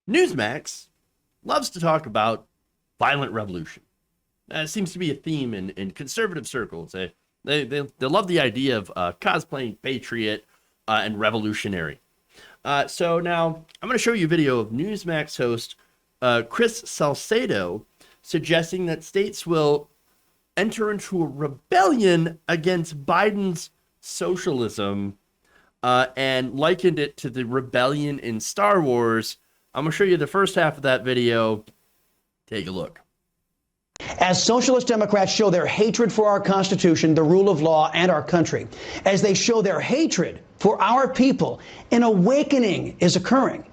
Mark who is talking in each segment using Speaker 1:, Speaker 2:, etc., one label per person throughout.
Speaker 1: Newsmax loves to talk about violent revolution. It seems to be a theme in conservative circles. They love the idea of cosplaying patriot and revolutionary. So now I'm going to show you a video of Newsmax host Chris Salcedo suggesting that states will enter into a rebellion against Biden's socialism and likened it to the rebellion in Star Wars. I'm going to show you the first half of that video. Take a look.
Speaker 2: As socialist Democrats show their hatred for our Constitution, the rule of law, and our country, as they show their hatred for our people, an awakening is occurring.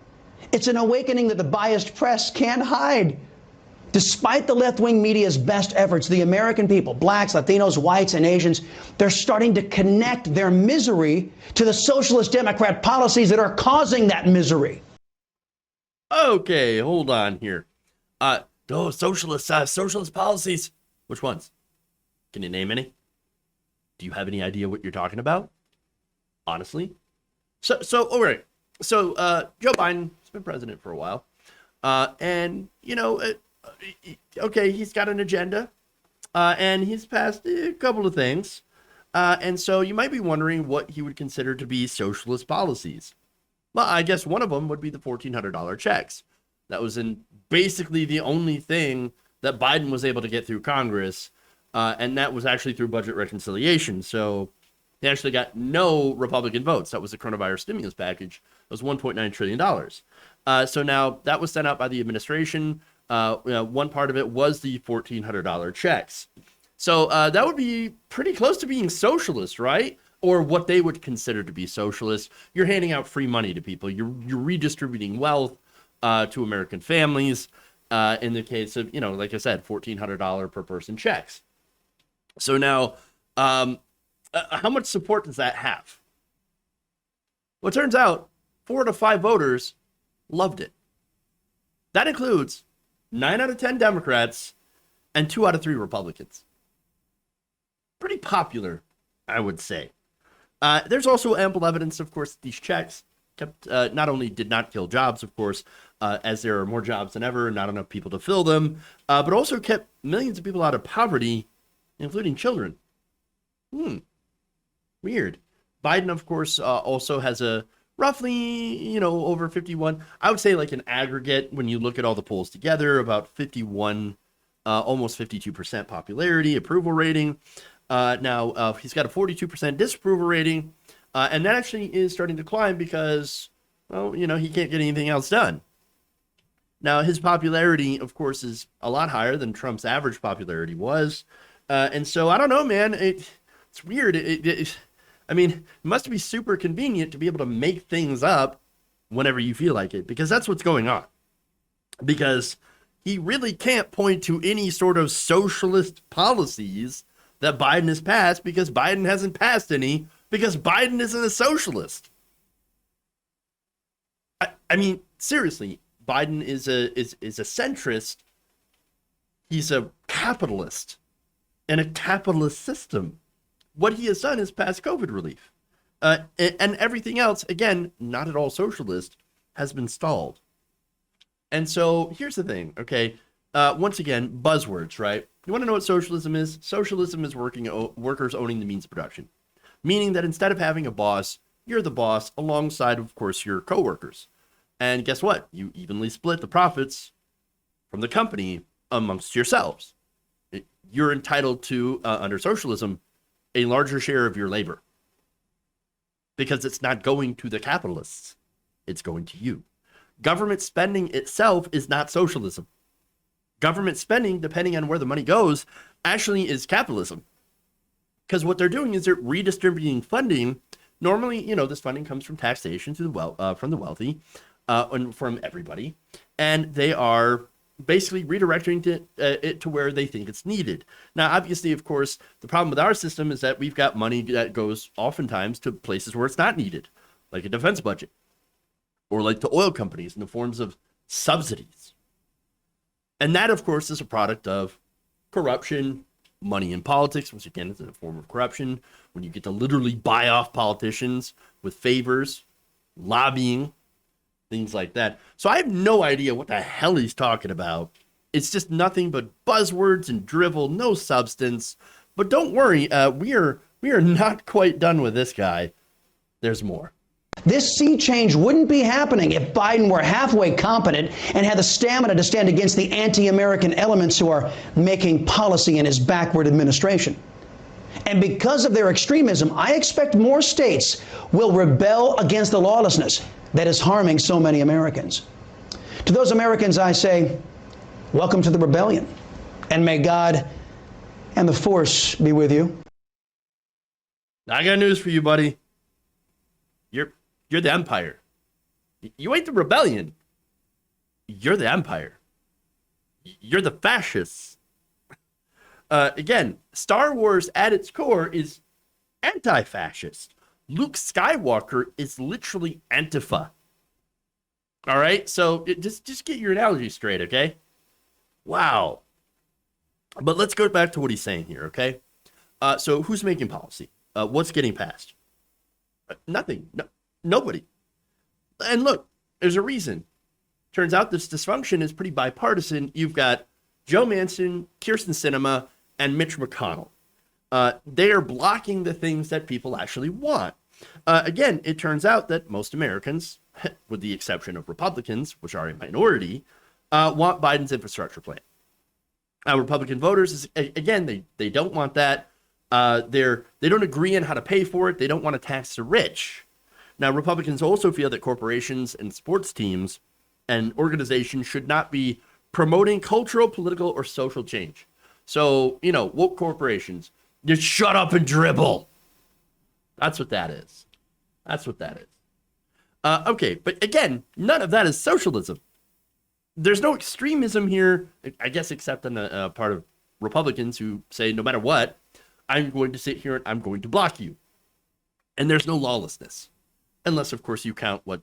Speaker 2: It's an awakening that the biased press can't hide. Despite the left-wing media's best efforts, the American people, blacks, Latinos, whites, and Asians, they're starting to connect their misery to the socialist Democrat policies that are causing that misery.
Speaker 1: Okay, hold on here. Socialist policies. Which ones? Can you name any? Do you have any idea what you're talking about? Honestly? All right. So, Joe Biden has been president for a while. And, okay, he's got an agenda. And he's passed a couple of things. And so you might be wondering what he would consider to be socialist policies. Well, I guess one of them would be the $1,400 checks. That was basically the only thing that Biden was able to get through Congress, and that was actually through budget reconciliation. So they actually got no Republican votes. That was the coronavirus stimulus package. It was $1.9 trillion. So now that was sent out by the administration. One part of it was the $1,400 checks. So that would be pretty close to being socialist, right? Or what they would consider to be socialist. You're handing out free money to people. You're redistributing wealth to American families. In the case of, like I said, $1,400 per person checks. So now, how much support does that have? Well, it turns out 4 to 5 voters loved it. That includes 9 out of 10 Democrats and 2 out of 3 Republicans. Pretty popular, I would say. There's also ample evidence, of course, that these checks kept not only did not kill jobs, of course, as there are more jobs than ever, not enough people to fill them, but also kept millions of people out of poverty, including children. Weird. Biden, of course, also has a roughly, over 51, I would say like an aggregate, when you look at all the polls together, about 51, almost 52% popularity, approval rating. Now, he's got a 42% disapproval rating, and that actually is starting to climb because, well, he can't get anything else done. Now, his popularity, of course, is a lot higher than Trump's average popularity was. And so, I don't know, man. It's weird. It must be super convenient to be able to make things up whenever you feel like it, because that's what's going on. Because he really can't point to any sort of socialist policies that Biden has passed, because Biden hasn't passed any, because Biden isn't a socialist. Seriously, Biden is a centrist. He's a capitalist in a capitalist system. What he has done is pass COVID relief. And everything else, again, not at all socialist, has been stalled. And so here's the thing, okay? Once again, buzzwords, right? You want to know what socialism is? Socialism is workers owning the means of production, meaning that instead of having a boss, you're the boss alongside, of course, your coworkers. And guess what? You evenly split the profits from the company amongst yourselves. You're entitled to, under socialism, a larger share of your labor, because it's not going to the capitalists. It's going to you. Government spending itself is not socialism. Government spending, depending on where the money goes, actually is capitalism. Because what they're doing is they're redistributing funding. Normally, this funding comes from taxation from the wealthy, and from everybody. And they are basically redirecting it to where they think it's needed. Now, obviously, of course, the problem with our system is that we've got money that goes oftentimes to places where it's not needed, like a defense budget, or like to oil companies in the forms of subsidies. And that, of course, is a product of corruption, money in politics, which again is a form of corruption, when you get to literally buy off politicians with favors, lobbying, things like that. So I have no idea what the hell he's talking about. It's just nothing but buzzwords and drivel, no substance. But don't worry, we are not quite done with this guy. There's more.
Speaker 2: This sea change wouldn't be happening if Biden were halfway competent and had the stamina to stand against the anti-American elements who are making policy in his backward administration. And because of their extremism, I expect more states will rebel against the lawlessness that is harming so many Americans. To those Americans, I say, welcome to the rebellion, and may God and the force be with you.
Speaker 1: I got news for you, buddy. You're the empire. You ain't the rebellion. You're the empire. You're the fascists. Again, Star Wars at its core is anti-fascist. Luke Skywalker is literally Antifa. All right, so just get your analogy straight, okay? Wow. But let's go back to what he's saying here, okay? So who's making policy? What's getting passed? Nothing. Nobody. And look, there's a reason. Turns out this dysfunction is pretty bipartisan. You've got Joe Manchin, Kyrsten Sinema, and Mitch McConnell. They are blocking the things that people actually want. Again, it turns out that most Americans, with the exception of Republicans, which are a minority, want Biden's infrastructure plan. Republican voters, again, they don't want that. They don't agree on how to pay for it. They don't want to tax the rich. Now, Republicans also feel that corporations and sports teams and organizations should not be promoting cultural, political, or social change. So, woke corporations, just shut up and dribble. That's what that is. That's what that is. Okay, but again, none of that is socialism. There's no extremism here, I guess, except on the part of Republicans who say, no matter what, I'm going to sit here and I'm going to block you. And there's no lawlessness. Unless, of course, you count what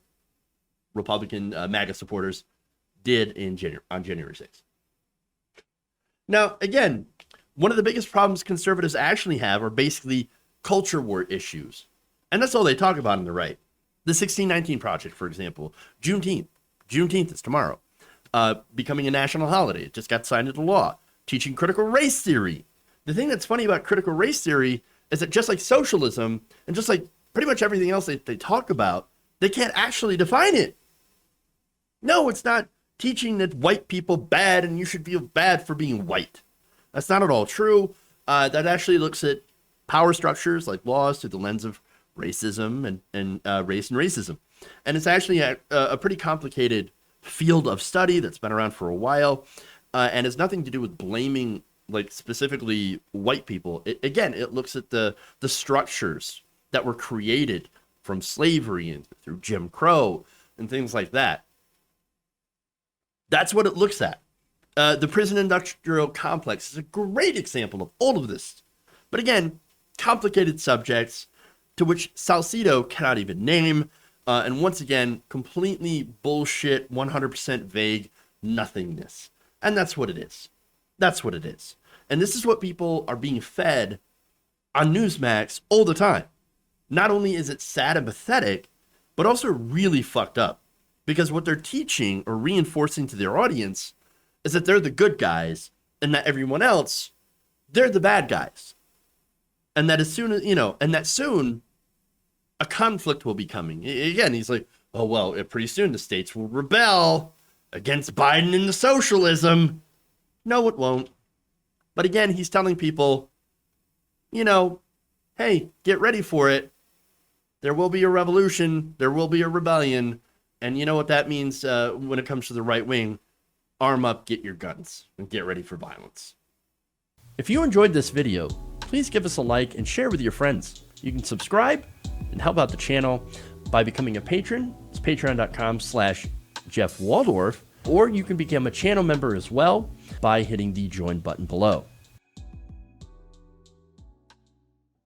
Speaker 1: Republican MAGA supporters did on January 6th. Now, again, one of the biggest problems conservatives actually have are basically culture war issues. And that's all they talk about on the right. The 1619 Project, for example, Juneteenth. Juneteenth is tomorrow. Becoming a national holiday. It just got signed into law. Teaching critical race theory. The thing that's funny about critical race theory is that just like socialism and just like pretty much everything else they talk about, they can't actually define it. No, it's not teaching that white people bad and you should feel bad for being white. That's not at all true. That actually looks at power structures like laws through the lens of racism and race and racism. And it's actually a pretty complicated field of study that's been around for a while and has nothing to do with blaming like specifically white people. It looks at the structures that were created from slavery and through Jim Crow and things like that. That's what it looks at. The prison industrial complex is a great example of all of this. But again, complicated subjects to which Salcedo cannot even name. And once again, completely bullshit, 100% vague nothingness. And that's what it is. That's what it is. And this is what people are being fed on Newsmax all the time. Not only is it sad and pathetic, but also really fucked up. Because what they're teaching or reinforcing to their audience is that they're the good guys and that everyone else, they're the bad guys. And that as soon as, and that soon a conflict will be coming. Again, he's like, oh, well, pretty soon the states will rebel against Biden and the socialism. No, it won't. But again, he's telling people, hey, get ready for it. There will be a revolution. There will be a rebellion. And you know what that means when it comes to the right wing? Arm up, get your guns, and get ready for violence. If you enjoyed this video, please give us a like and share with your friends. You can subscribe and help out the channel by becoming a patron. It's patreon.com/Jeff Waldorf. Or you can become a channel member as well by hitting the join button below.